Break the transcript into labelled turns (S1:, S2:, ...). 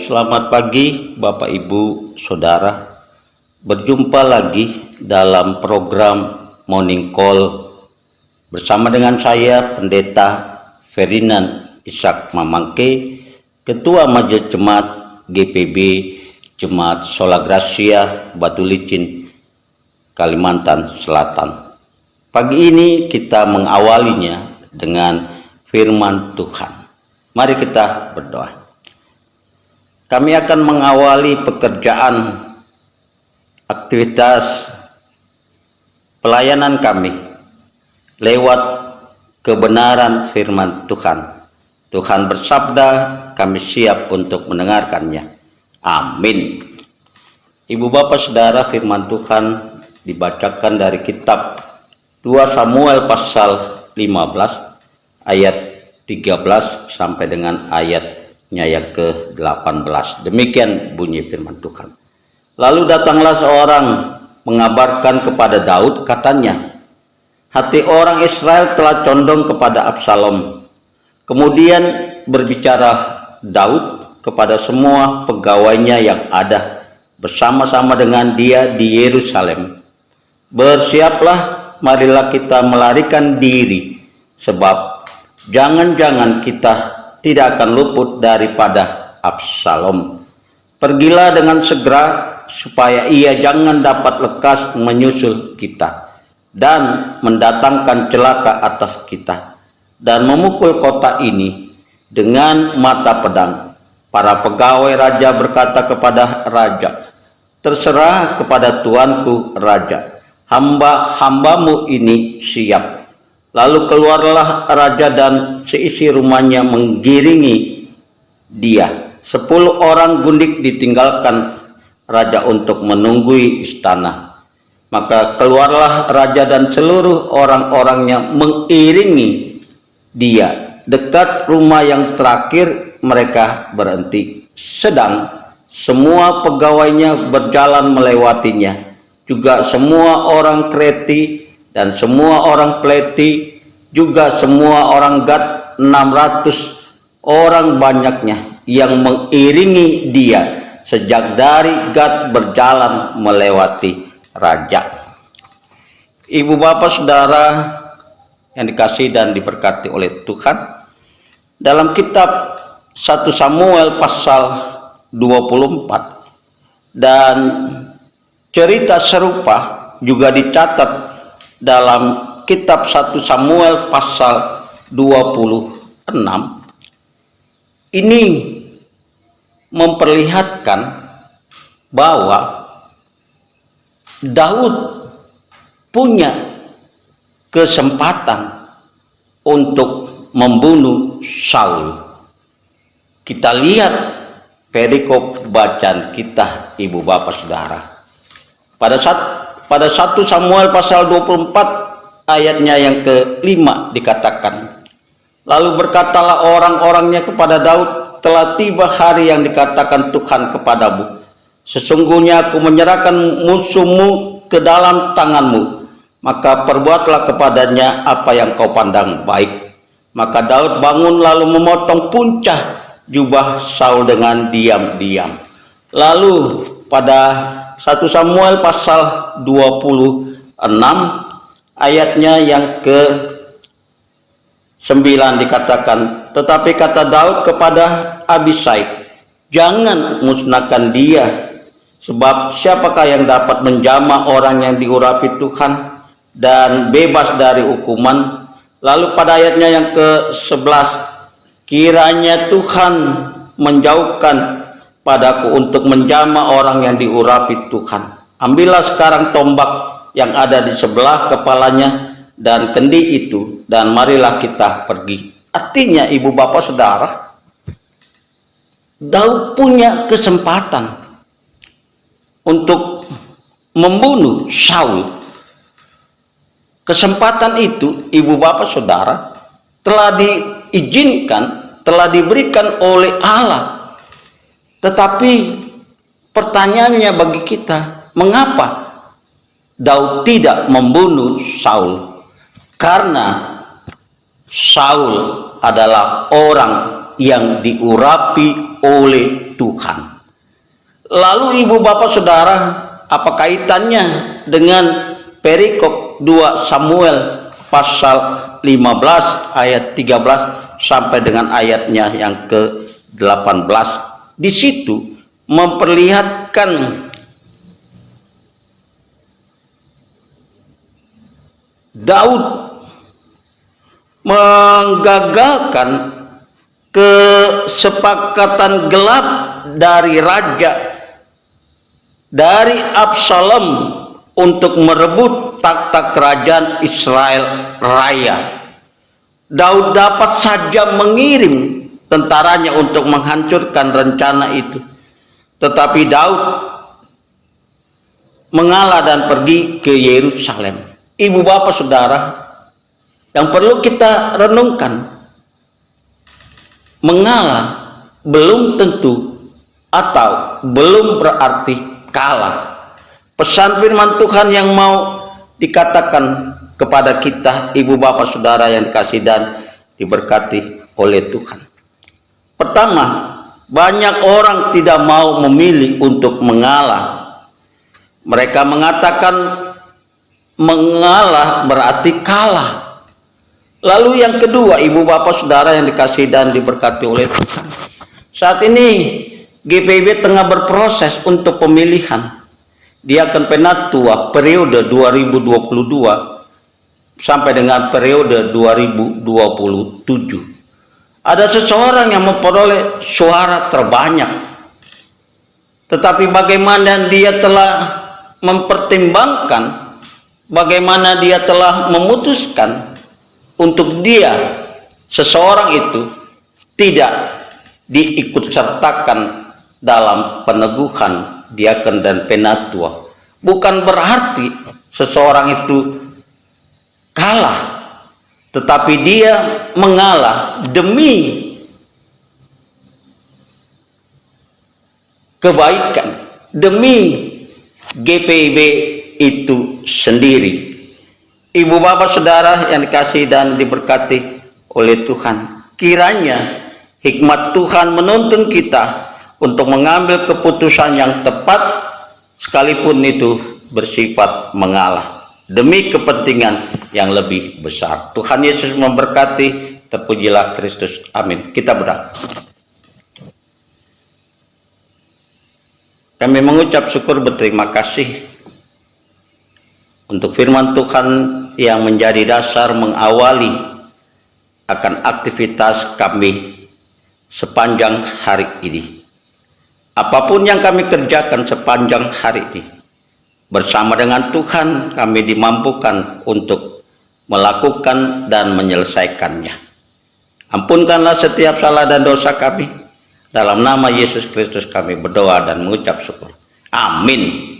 S1: selamat pagi Bapak Ibu Saudara. Berjumpa lagi dalam program Morning Call bersama dengan saya Pendeta Ferdinand Ishak Mamangke, Ketua Majelis Jemaat GPB Jemaat Sola Gracia Batu Licin, Kalimantan Selatan. Pagi ini kita mengawalinya dengan firman Tuhan. Mari kita berdoa. Kami akan mengawali pekerjaan aktivitas pelayanan kami lewat kebenaran firman Tuhan. Tuhan bersabda, kami siap untuk mendengarkannya. Amin. Ibu bapak saudara, firman Tuhan dibacakan dari kitab 2 Samuel pasal 15 ayat 13 sampai dengan ayatnya yang ke-18. Demikian bunyi firman Tuhan. Lalu datanglah seorang mengabarkan kepada Daud, katanya, hati orang Israel telah condong kepada Absalom. Kemudian berbicara Daud kepada semua pegawainya yang ada bersama-sama dengan dia di Yerusalem. Bersiaplah, marilah kita melarikan diri, sebab jangan-jangan kita tidak akan luput daripada Absalom. Pergilah dengan segera supaya ia jangan dapat lekas menyusul kita dan mendatangkan celaka atas kita dan memukul kota ini dengan mata pedang. Para pegawai raja berkata kepada raja, terserah kepada tuanku raja, hamba-hambamu ini siap. Lalu keluarlah raja dan seisi rumahnya menggiringi dia. 10 orang gundik ditinggalkan raja untuk menunggui istana. Maka keluarlah raja dan seluruh orang-orangnya mengiringi dia. Dekat rumah yang terakhir mereka berhenti. Sedang semua pegawainya berjalan melewatinya. Juga semua orang Kreti dan semua orang Pleti, juga semua orang Gad, 600 orang banyaknya yang mengiringi dia sejak dari Gad berjalan melewati raja. Ibu bapak saudara yang dikasihi dan diberkati oleh Tuhan, dalam kitab 1 Samuel pasal 24 dan cerita serupa juga dicatat dalam kitab 1 Samuel pasal 26. Ini memperlihatkan bahwa Daud punya kesempatan untuk membunuh Saul. Kita lihat perikop bacaan kita, ibu bapak saudara. Pada 1 Samuel pasal 24 ayatnya yang ke-5 dikatakan, lalu berkatalah orang-orangnya kepada Daud, telah tiba hari yang dikatakan Tuhan kepadamu, sesungguhnya aku menyerahkan musuhmu ke dalam tanganmu, maka perbuatlah kepadanya apa yang kau pandang baik. Maka Daud bangun lalu memotong puncak jubah Saul dengan diam-diam. Lalu pada 1 Samuel pasal 26 ayatnya yang ke-9 dikatakan, tetapi kata Daud kepada Abisai, jangan musnahkan dia, sebab siapakah yang dapat menjamah orang yang diurapi Tuhan dan bebas dari hukuman. Lalu pada ayatnya yang ke-11, kiranya Tuhan menjauhkan padaku untuk menjamah orang yang diurapi Tuhan. Ambillah sekarang tombak yang ada di sebelah kepalanya dan kendi itu, dan marilah kita pergi. Artinya ibu bapak saudara, Daud punya kesempatan untuk membunuh Saul. Kesempatan itu ibu bapak saudara telah diizinkan, telah diberikan oleh Allah. Tetapi pertanyaannya bagi kita, mengapa Daud tidak membunuh Saul? Karena Saul adalah orang yang diurapi oleh Tuhan. Lalu ibu bapak saudara, apa kaitannya dengan perikop 2 Samuel pasal 15 ayat 13 sampai dengan ayatnya yang ke-18? Di situ memperlihatkan Daud menggagalkan kesepakatan gelap dari raja, dari Absalom, untuk merebut takhta kerajaan Israel Raya. Daud dapat saja mengirim tentaranya untuk menghancurkan rencana itu, tetapi Daud mengalah dan pergi ke Yerusalem. Ibu bapak saudara, yang perlu kita renungkan, mengalah belum tentu atau belum berarti kalah. Pesan firman Tuhan yang mau dikatakan kepada kita, ibu bapak saudara yang dikasihi dan diberkati oleh Tuhan. Pertama, banyak orang tidak mau memilih untuk mengalah. Mereka mengatakan mengalah berarti kalah. Lalu yang kedua, ibu bapak saudara yang dikasihi dan diberkati oleh Tuhan, saat ini GPIB tengah berproses untuk pemilihan Diaken Penatua periode 2022 sampai dengan periode 2027. Ada seseorang yang memperoleh suara terbanyak, tetapi bagaimana dia telah mempertimbangkan, bagaimana dia telah memutuskan untuk dia, seseorang itu, tidak diikutsertakan dalam peneguhan diaken dan penatua, bukan berarti seseorang itu kalah, tetapi dia mengalah demi kebaikan, demi GPIB itu sendiri. Ibu bapak saudara yang dikasihi dan diberkati oleh Tuhan, kiranya hikmat Tuhan menuntun kita untuk mengambil keputusan yang tepat, sekalipun itu bersifat mengalah demi kepentingan yang lebih besar. Tuhan Yesus memberkati. Terpujilah Kristus. Amin. Kita berdoa. Kami mengucap syukur berterima kasih untuk firman Tuhan yang menjadi dasar mengawali akan aktivitas kami sepanjang hari ini. Apapun yang kami kerjakan sepanjang hari ini, bersama dengan Tuhan kami dimampukan untuk melakukan dan menyelesaikannya. Ampunkanlah setiap salah dan dosa kami. Dalam nama Yesus Kristus kami berdoa dan mengucap syukur. Amin.